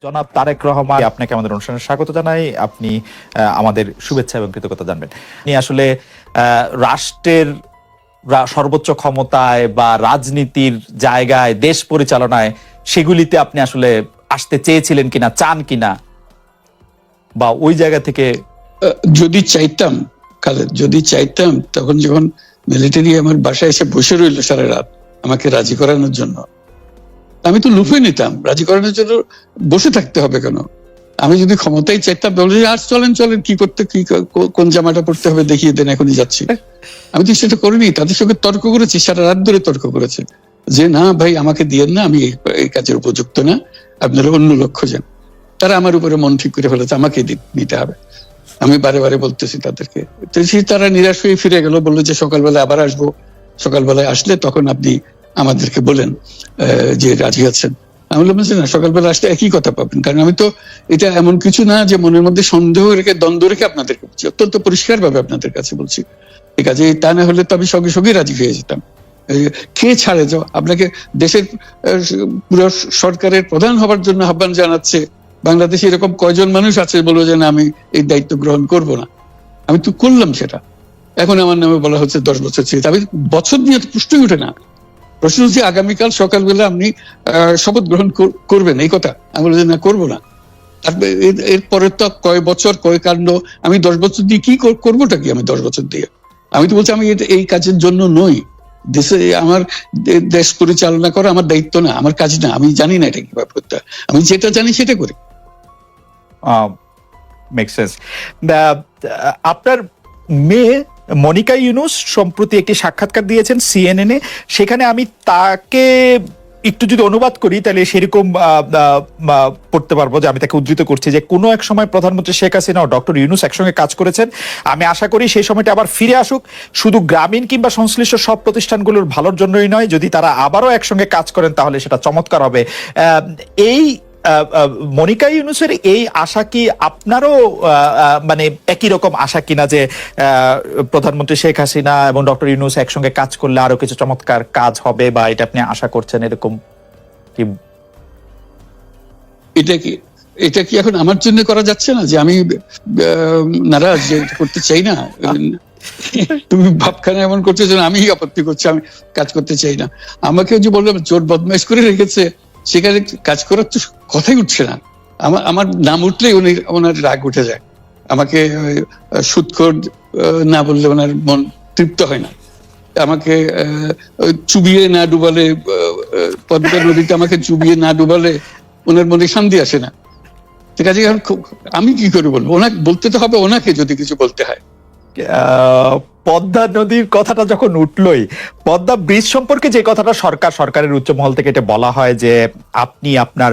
জনাব তারেক রহমান, আপনাকে আমাদের অনুষ্ঠানে স্বাগত জানাই। আপনি আমাদের শুভেচ্ছা এবং কৃতজ্ঞতা জানবেন। আপনি আসলে রাষ্ট্রের সর্বোচ্চ ক্ষমতায় বা রাজনীতির জায়গায়, দেশ পরিচালনায়, সেগুলিতে আপনি আসলে আসতে চেয়েছিলেন কিনা, চান কিনা, বা ওই জায়গা থেকে যদি চাইতাম, খালেদ, যদি চাইতাম, তখন যখন মিলিটারি আমার বাসায় এসে বসে রইল সারা রাত আমাকে রাজি করানোর জন্য, আমি তো লুফে নিতাম। রাজি করানোর জন্য বসে থাকতে হবে কেন? আমি যদি ক্ষমতায় চাইতাম বলে আর চলেন চলেন, কি করতে, কি কোন জামাটা পড়তে হবে দেখিয়ে দেন, এখনই যাচ্ছি। আমি তো সেটা করিনি। তাদের সঙ্গে তর্ক করেছি, সারা রাত ধরে তর্ক করেছে যে না ভাই, আমাকে দিয়েন না, আমি এই কাজের উপযুক্ত না, আপনারা অন্য লক্ষ্য যান। তারা আমার উপরে মন ঠিক করে ফেলেছে আমাকে নিতে হবে। আমি বারে বারে বলতেছি তাদেরকে, তো তারা নিরাশ হয়ে ফিরে গেল, বললো যে সকালবেলা আবার আসবো, সকালবেলায় আসলে তখন আপনি আমাদেরকে বলেন যে রাজি আছেন। আমি বললাম না, সকালবেলা আসলে একই কথা পাবেন, কারণ আমি তো এটা এমন কিছু না যে মনের মধ্যে সন্দেহ রেখে, দ্বন্দ্ব রেখে আপনাদেরকে বলছি, অত্যন্ত পরিষ্কার ভাবে আপনাদের কাছে বলছি। ঠিক আছে, তা না হলে তো আমি সঙ্গে সঙ্গে রাজি হয়ে যেতাম। কে ছাড়ে যাও আপনাকে? দেশের পুরো সরকারের প্রধান হবার জন্য আহ্বান জানাচ্ছে বাংলাদেশে এরকম কয়জন মানুষ আছে বলবো যে না, আমি এই দায়িত্ব গ্রহণ করব না? আমি তো করলাম সেটা। এখন আমার নামে বলা হচ্ছে 10 বছর ছিল। আমি বছর নিয়ে প্রশ্নই উঠে না। প্রশ্ন হচ্ছে আগামীকাল সকালবেলা আপনি শপথ গ্রহণ করবেন, এই কথা। আমি বলছি না, করবো না। তারপরে এরপরে তো কয় বছর, কয় কাণ্ড। আমি 10 বছর দিয়ে কি করবোটা কি? আমি 10 বছর দিয়ে, আমি তো বলছি আমি এই কাজের জন্য নই। দেশে আমার দেশ পরিচালনা করা আমার দায়িত্ব না, আমার কাজ না। আমি জানি না এটা কিভাবে করতে হয়। আমি যেটা জানি সেটা করি। Make sense. আপনার মেয়ে মনিকা ইউনুস সম্প্রতি একটি সাক্ষাৎকার দিয়েছেন সিএনএন-এ। সেখানে আমি তাকে একটু যদি অনুবাদ করি তাহলে সেরকম পড়তে পারবো, যে আমি তাকে উদ্ধৃত করছি যে কোনো এক সময় প্রধানমন্ত্রী শেখ হাসিনা ও ডক্টর ইউনুস একসঙ্গে কাজ করেছেন। আমি আশা করি সেই সময়টা আবার ফিরে আসুক, শুধু গ্রামীণ কিংবা সংশ্লিষ্ট সব প্রতিষ্ঠানগুলোর ভালোর জন্যই নয়। যদি তারা আবারও একসঙ্গে কাজ করেন তাহলে সেটা চমৎকার হবে। এই মনিকা ইউনুসের এই আশা কি আপনারও মানে একই রকম আশা কিনা, যে প্রধানমন্ত্রী শেখ হাসিনা এবং ডক্টর ইউনুস একসঙ্গে কাজ করলে আরো কিছু চমৎকার কাজ হবে, বা এটা আপনি আশা করছেন এরকম কি? এটা কি এখন আমার জন্য করা যাচ্ছে না যে আমি নারাজ, যে করতে চাই না? তুমি ভাবখানা এমন করছো যে আমি আপত্তি করছি, আমি কাজ করতে চাই না। আমাকে যে বললাম চোর বদমাইশ করে রেখেছে, সেখানে কাজ করার তো কথাই উঠছে না। আমার নাম উঠলেই ওনার রাগ উঠে যায়। আমাকে সুদখোর না বললে ওনার মন তৃপ্ত হয় না। আমাকে চুবিয়ে না ডুবালে, পদ্মা নদীতে আমাকে চুবিয়ে না ডুবালে ওনার মনে শান্তি আসে না। ঠিক আছে, আমি কি করে বলবো? ওনাকে বলতে তো হবে, ওনাকে যদি কিছু বলতে হয়। পদ্মা নদীর কথাটা যখন উঠলই, পদ্মা ব্রিজ সম্পর্কে যে কথাটা সরকারের উচ্চ মহল থেকে এটা বলা হয় যে আপনি আপনার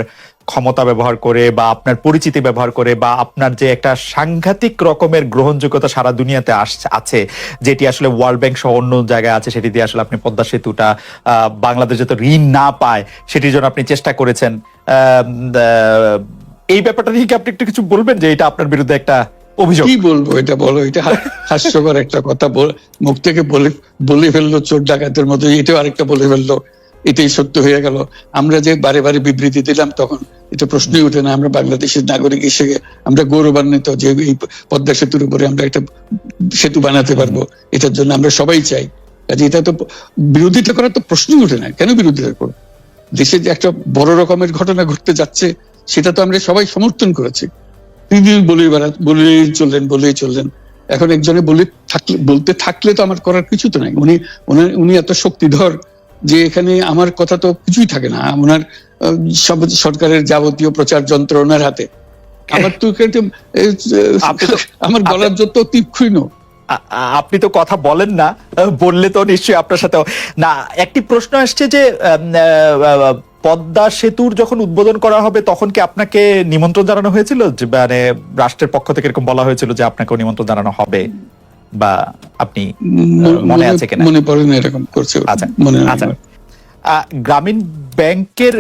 ক্ষমতা ব্যবহার করে বা আপনার পরিচিতি ব্যবহার করে বা আপনার যে একটা সাংঘাতিক রকমের গ্রহণযোগ্যতা সারা দুনিয়াতে আছে, যেটি আসলে ওয়ার্ল্ড ব্যাংক সহ অন্য জায়গায় আছে, সেটি দিয়ে আসলে আপনি পদ্মা সেতুটা বাংলাদেশ যাতে ঋণ না পায় সেটির জন্য আপনি চেষ্টা করেছেন। এই ব্যাপারটা নিয়ে কি আপনি একটু কিছু বলবেন, যে এটা আপনার বিরুদ্ধে একটা অভিযোগ? কি বলবো, এটা বলো, এটা হাস্যকর একটা কথা মুখ থেকে বলে ফেললো চোর ডাকাতের মতো। এটাও আরেকটা বলে ফেললো, এটাই সত্য হয়ে গেল। আমরা যে বারে বারে বিবৃতি দিলাম তখন এটা প্রশ্নই উঠে না। আমরা বাংলাদেশের নাগরিক হিসেবে আমরা গৌরবান্বিত যে এই পদ্মা সেতুর উপরে আমরা একটা সেতু বানাতে পারবো, এটার জন্য আমরা সবাই চাই। কাজে এটা তো বিরোধিতা করার তো প্রশ্নই উঠে না। কেন বিরোধিতা করবো? দেশে যে একটা বড় রকমের ঘটনা ঘটতে যাচ্ছে সেটা তো আমরা সবাই সমর্থন করেছি। বলেই চললেন। এখন একজনে বলতে থাকলে তো আমার করার কিছু তো নাই। উনি এত শক্তিধর যে এখানে আমার কথা তো কিছুই থাকে না। ওনার সব সরকারের যাবতীয় প্রচার যন্ত্র ওনার হাতে। আমার তো আমার গলার যত তীক্ষ্ণ। আপনি তো কথা বলেন না, বললে তো নিশ্চয়ই আপনার সাথে না। একটি প্রশ্ন আসছে যে পদ্মা সেতুর যখন উদ্বোধন করা হবে তখন কি আপনাকে নিমন্ত্রণ জানানো হয়েছিল? মানে রাষ্ট্রের পক্ষ থেকে এরকম বলা হয়েছিল যে আপনাকেও নিমন্ত্রণ জানানো হবে, বা আপনি মনে আছে কিনা? মনে পড়ে না এরকম করছে। আচ্ছা, গ্রামীণ ব্যাংকের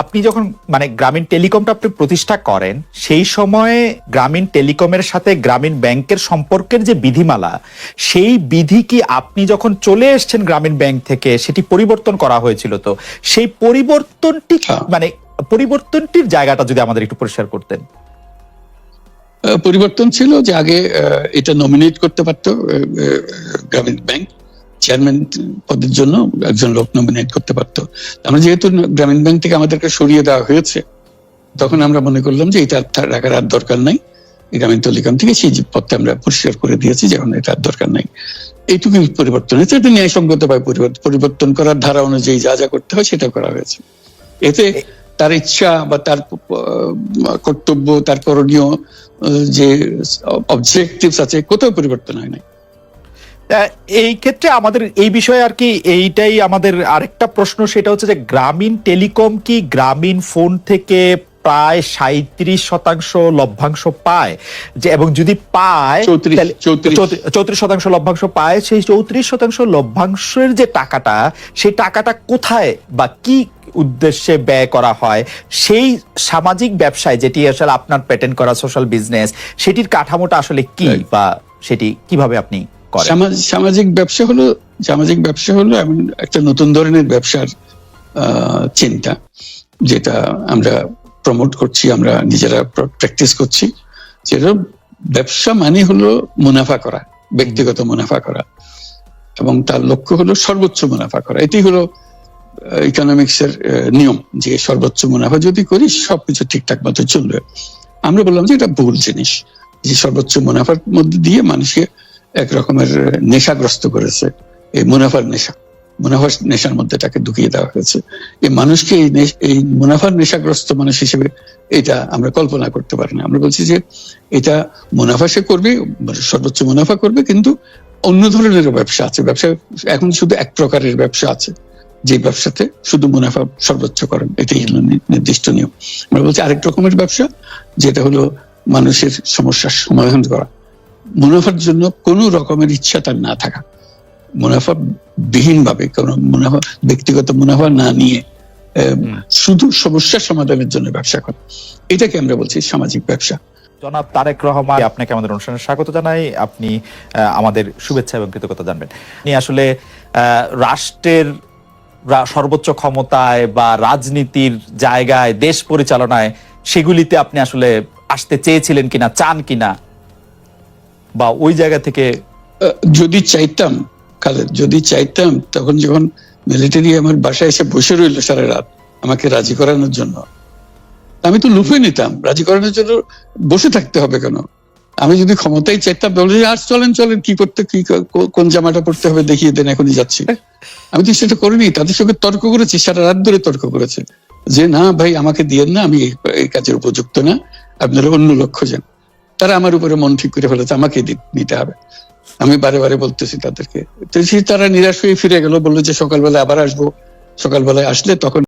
আপনি যখন মানে গ্রামীণ টেলিকমটা আপনি প্রতিষ্ঠা করেন, সেই সময়ে গ্রামীণ টেলিকমের সাথে গ্রামীণ ব্যাংকের সম্পর্কের যে বিধিমালা, সেই বিধি কি আপনি যখন চলে এসেছেন গ্রামীণ ব্যাংক থেকে সেটি পরিবর্তন করা হয়েছিল? তো সেই পরিবর্তনটি মানে পরিবর্তনটির জায়গাটা যদি আমাদের একটু পরিষ্কার করতেন। পরিবর্তন ছিল যে আগে এটা নমিনেট করতে পারতো গ্রামীণ ব্যাংক, চেয়ারম্যান পদের জন্য একজন লোক নমিনেট করতে পারতো। আমরা যেহেতু গ্রামীণ ব্যাংক থেকে আমাদেরকে সরিয়ে দেওয়া হয়েছে, তখন আমরা মনে করলাম যে এটা রাখার আর দরকার নাই, গ্রামীণ টেলিকম থেকে সেই পদটা আমরা পরিষ্কার করে দিয়েছি, যখন এটা আর দরকার নাই। এইটুকু পরিবর্তন হয়েছে, এটা ন্যায়সঙ্গতভাবে পরিবর্তন করার ধারা অনুযায়ী যা যা করতে হয় সেটা করা হয়েছে। এতে তার ইচ্ছা বা তার কর্তব্য, তার করণীয় যে অবজেক্টিভস আছে, কোথাও পরিবর্তন হয় নাই। এই ক্ষেত্রে আমাদের এই বিষয়ে আর কি এইটাই আমাদের আরেকটা প্রশ্ন, সেটা হচ্ছে যে গ্রামীণ টেলিকম কি গ্রামীণ ফোন থেকে প্রায় 37% লভ্যাংশ পায়, যে এবং যদি পায় 34% লভ্যাংশ পায়, সেই 34% লভ্যাংশের যে টাকাটা, সেই টাকাটা কোথায় বা কি উদ্দেশ্যে ব্যয় করা হয়, সেই সামাজিক ব্যবসায় যেটি আসলে আপনার পেটেন্ট করা সোশ্যাল বিজনেস, সেটির কাঠামোটা আসলে কি বা সেটি কিভাবে আপনি করেন? সামাজিক ব্যবসা হলো এমন একটা নতুন ধরনের ব্যবসার চিন্তা, যেটা আমরা প্রমোট করছি, আমরা নিজেরা প্র্যাকটিস করছি। যেটা ব্যবসা মানে হলো মুনাফা করা, ব্যক্তিগত মুনাফা করা, এবং তার লক্ষ্য হলো সর্বোচ্চ মুনাফা করা। এটি হলো ইকোনমিক্স এর নিয়ম, যে সর্বোচ্চ মুনাফা যদি করি সবকিছু ঠিকঠাক মতো চলবে। আমরা বললাম যে এটা ভুল জিনিস, যে সর্বোচ্চ মুনাফার মধ্যে দিয়ে মানুষকে এক রকমের নেশাগ্রস্ত করেছে, এই মুনাফার নেশার মধ্যে তাকে ঢুকিয়ে দেওয়া হয়েছে। এই মানুষকে এই মুনাফার নেশাগ্রস্ত মানুষ হিসেবে এটা আমরা কল্পনা করতে পারি না। আমরা বলছি যে এটা মুনাফা সে করবে, সর্বোচ্চ মুনাফা করবে, কিন্তু অন্য ধরনের ব্যবসা আছে। ব্যবসা এখন শুধু এক প্রকারের ব্যবসা আছে, যে ব্যবসাতে শুধু মুনাফা সর্বোচ্চকরণ, এটাই হলো নির্দিষ্ট নিয়ম। আমরা বলছি আরেক রকমের ব্যবসা, যেটা হলো মানুষের সমস্যার সমাধান করা, মুনাফার জন্য কোনো রকমের ইচ্ছা তার না থাকা, মুনাফা বিহীন ভাবে, কোনো মুনাফা, ব্যক্তিগত মুনাফা না নিয়ে শুধু সমস্যার সমাধানের জন্য ব্যবসা করা, এটাকে আমরা বলছি সামাজিক ব্যবসা। জনাব তারেক রহমান, আপনাকে আমাদের অনুষ্ঠানে স্বাগত জানাই। আপনি আমাদের শুভেচ্ছা এবং কৃতজ্ঞতা জানবেন। আপনি আসলে রাষ্ট্রের সর্বোচ্চ ক্ষমতায় বা রাজনীতির জায়গায়, দেশ পরিচালনায়, সেগুলিতে আপনি আসলে আসতে চেয়েছিলেন কিনা, চান কিনা, বা ওই জায়গা থেকে যদি চাইতাম, তখন যখন মিলিটারি আমার বাসায় এসে বসে রইল সারা রাত আমাকে রাজি করানোর জন্য, আমি তো লুফে নিতাম। রাজি করানোর জন্য বসে থাকতে হবে কেন? আমি যদি ক্ষমতায় চাইতাম, বলে আর চলেন কি করতে, কোন জামাটা পড়তে হবে দেখিয়ে দেন, এখনই যাচ্ছি। আমি তো সেটা করিনি। তাদের সঙ্গে তর্ক করেছি, সারা রাত ধরে তর্ক করেছে যে না ভাই, আমাকে দিয়েন না, আমি এই কাজের উপযুক্ত না, আপনারা অন্য লোক খোঁজেন। তারা আমার উপরে মন ঠিক করে ফেলেছে, আমাকে নিতে হবে। আমি বারে বারে বলতেছি তাদেরকে, তারা নিরাশ হয়ে ফিরে গেল, বললো যে সকালবেলা আবার আসবো। সকালবেলায় আসলে তখন